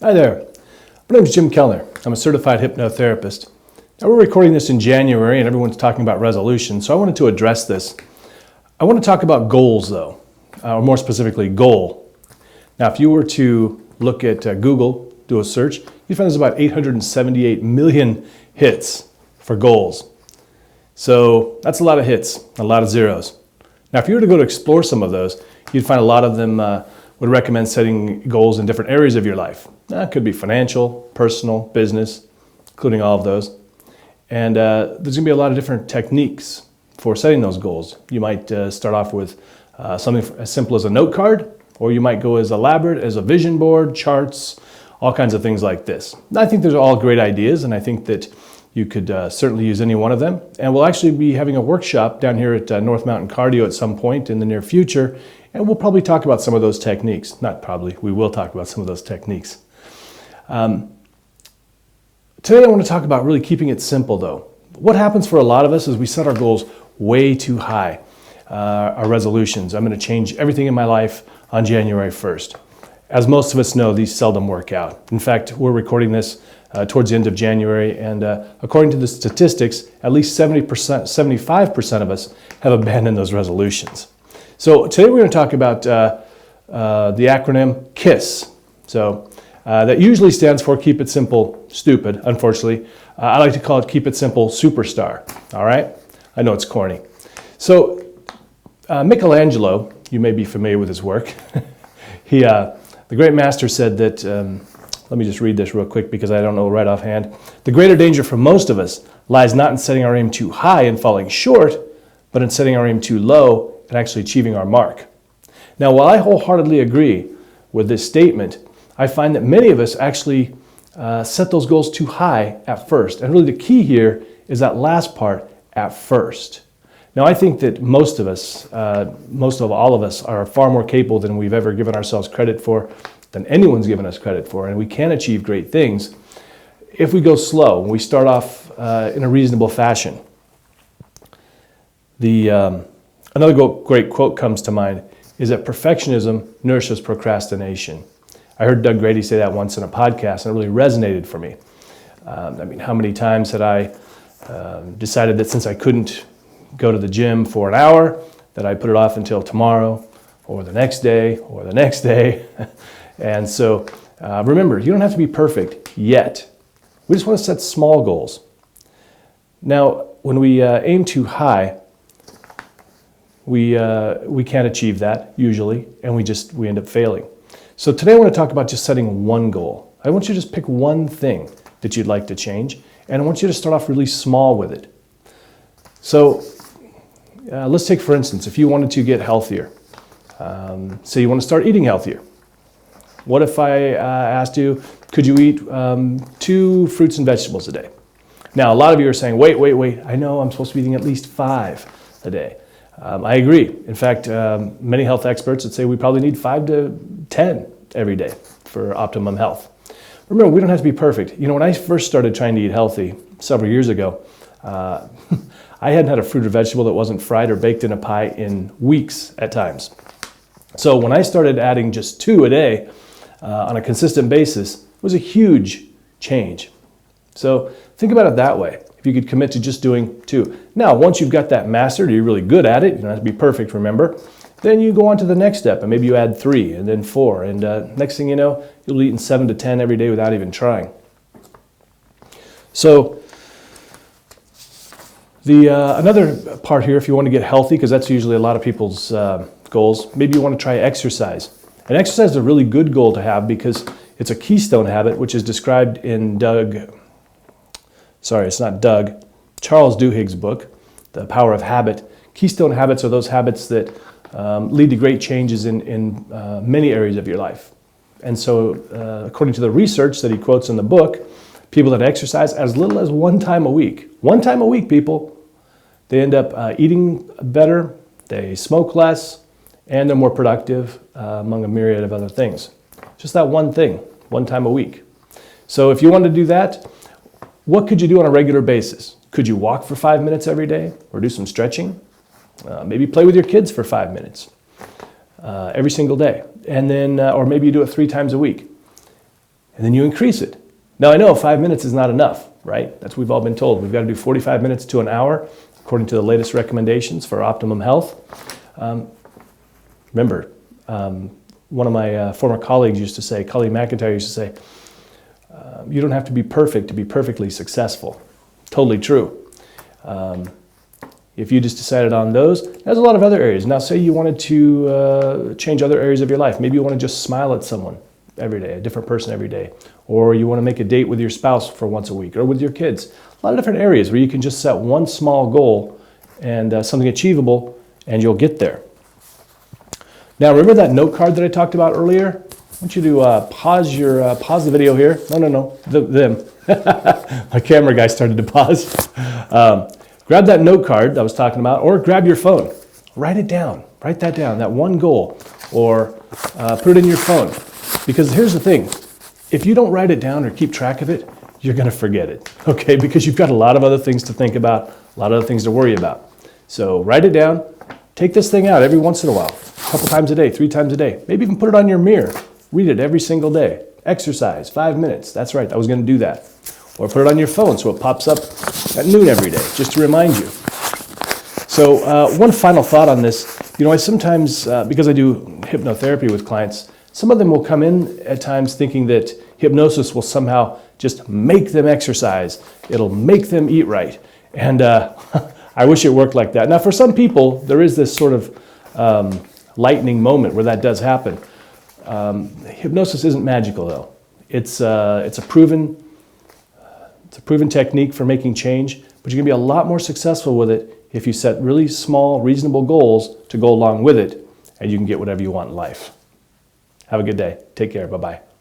Hi there. My name is Jim Kellner. I'm a certified hypnotherapist. Now we're recording this in January and everyone's talking about resolutions, so I wanted to address this. I want to talk about goals though, or more specifically goal. Now if you were to look at Google, do a search, you'd find there's about 878 million hits for goals. So that's a lot of hits, a lot of zeros. Now if you were to go to explore some of those, you'd find a lot of them would recommend setting goals in different areas of your life. It could be financial, personal, business, including all of those. And there's going to be a lot of different techniques for setting those goals. You might start off with something as simple as a note card, or you might go as elaborate as a vision board, charts, all kinds of things like this. I think those are all great ideas, and I think that you could certainly use any one of them. And we'll actually be having a workshop down here at North Mountain Cardio at some point in the near future, and we'll probably talk about some of those techniques. Not probably, we will talk about some of those techniques. Today I want to talk about really keeping it simple though. What happens for a lot of us is we set our goals way too high, our resolutions. I'm going to change everything in my life on January 1st. As most of us know, these seldom work out. In fact, we're recording this towards the end of January, and according to the statistics, at least 75% of us have abandoned those resolutions. So today we're going to talk about the acronym KISS. So that usually stands for Keep It Simple Stupid, unfortunately. I like to call it Keep It Simple Superstar, all right? I know it's corny. So Michelangelo, you may be familiar with his work. The great master said that, let me just read this real quick because I don't know right offhand. The greater danger for most of us lies not in setting our aim too high and falling short, but in setting our aim too low and actually achieving our mark. Now, while I wholeheartedly agree with this statement, I find that many of us actually set those goals too high at first. And really the key here is that last part, at first. Now, I think that most of us, most of all of us, are far more capable than we've ever given ourselves credit for, than anyone's given us credit for, and we can achieve great things if we go slow, and we start off in a reasonable fashion. Another great quote comes to mind is that perfectionism nourishes procrastination. I heard Doug Grady say that once in a podcast, and it really resonated for me. How many times had I decided that since I couldn't go to the gym for an hour, that I put it off until tomorrow, or the next day, or the next day. And so remember, you don't have to be perfect yet. We just want to set small goals. Now, when we aim too high, we can't achieve that usually, and we end up failing. So today I want to talk about just setting one goal. I want you to just pick one thing that you'd like to change, and I want you to start off really small with it. So let's take, for instance, if you wanted to get healthier. Say you want to start eating healthier. What if I asked you, could you eat 2 fruits and vegetables a day? Now, a lot of you are saying, wait, I know I'm supposed to be eating at least 5 a day. I agree. In fact, many health experts would say we probably need 5 to 10 every day for optimum health. Remember, we don't have to be perfect. You know, when I first started trying to eat healthy several years ago, I hadn't had a fruit or vegetable that wasn't fried or baked in a pie in weeks at times. So when I started adding just 2 a day on a consistent basis, it was a huge change. So think about it that way. If you could commit to just doing 2. Now, once you've got that mastered, you're really good at it, you don't have to be perfect, remember, then you go on to the next step, and maybe you add 3, and then 4, and next thing you know, you'll be eating 7 to 10 every day without even trying. So another part here, if you want to get healthy, because that's usually a lot of people's goals, maybe you want to try exercise. And exercise is a really good goal to have because it's a keystone habit, which is described in Charles Duhigg's book, The Power of Habit. Keystone habits are those habits that lead to great changes in many areas of your life. And so according to the research that he quotes in the book, people that exercise as little as 1 time a week, people, they end up eating better, they smoke less, and they're more productive among a myriad of other things. Just that one thing, 1 time a week. So if you want to do that, what could you do on a regular basis? Could you walk for 5 minutes every day or do some stretching? Maybe play with your kids for 5 minutes every single day. And then, or maybe you do it 3 times a week. and then you increase it. Now I know 5 minutes is not enough, right? That's what we've all been told. We've got to do 45 minutes to an hour, according to the latest recommendations for optimum health. Remember, one of my former colleagues used to say, Colleen McIntyre used to say, you don't have to be perfect to be perfectly successful. Totally true. If you just decided on those, there's a lot of other areas. Now say you wanted to change other areas of your life. Maybe you want to just smile at someone every day, a different person every day. Or you want to make a date with your spouse for once a week, or with your kids. A lot of different areas where you can just set one small goal and something achievable, and you'll get there. Now remember that note card that I talked about earlier? I want you to pause the video here. No, them. My camera guy started to pause. Grab that note card that I was talking about, or grab your phone. Write it down. Write that down, that one goal, or put it in your phone. Because here's the thing. If you don't write it down or keep track of it, you're going to forget it, okay? Because you've got a lot of other things to think about, a lot of other things to worry about. So write it down. Take this thing out every once in a while, a couple times a day, 3 times a day. Maybe even put it on your mirror. Read it every single day. Exercise, 5 minutes. That's right, I was going to do that. Or put it on your phone so it pops up at noon every day, just to remind you. So one final thought on this. I sometimes, because I do hypnotherapy with clients, some of them will come in at times thinking that hypnosis will somehow just make them exercise. It'll make them eat right. And I wish it worked like that. Now, for some people, there is this sort of lightning moment where that does happen. Hypnosis isn't magical, though. It's a proven technique for making change, but you're going to be a lot more successful with it if you set really small, reasonable goals to go along with it, and you can get whatever you want in life. Have a good day. Take care. Bye-bye.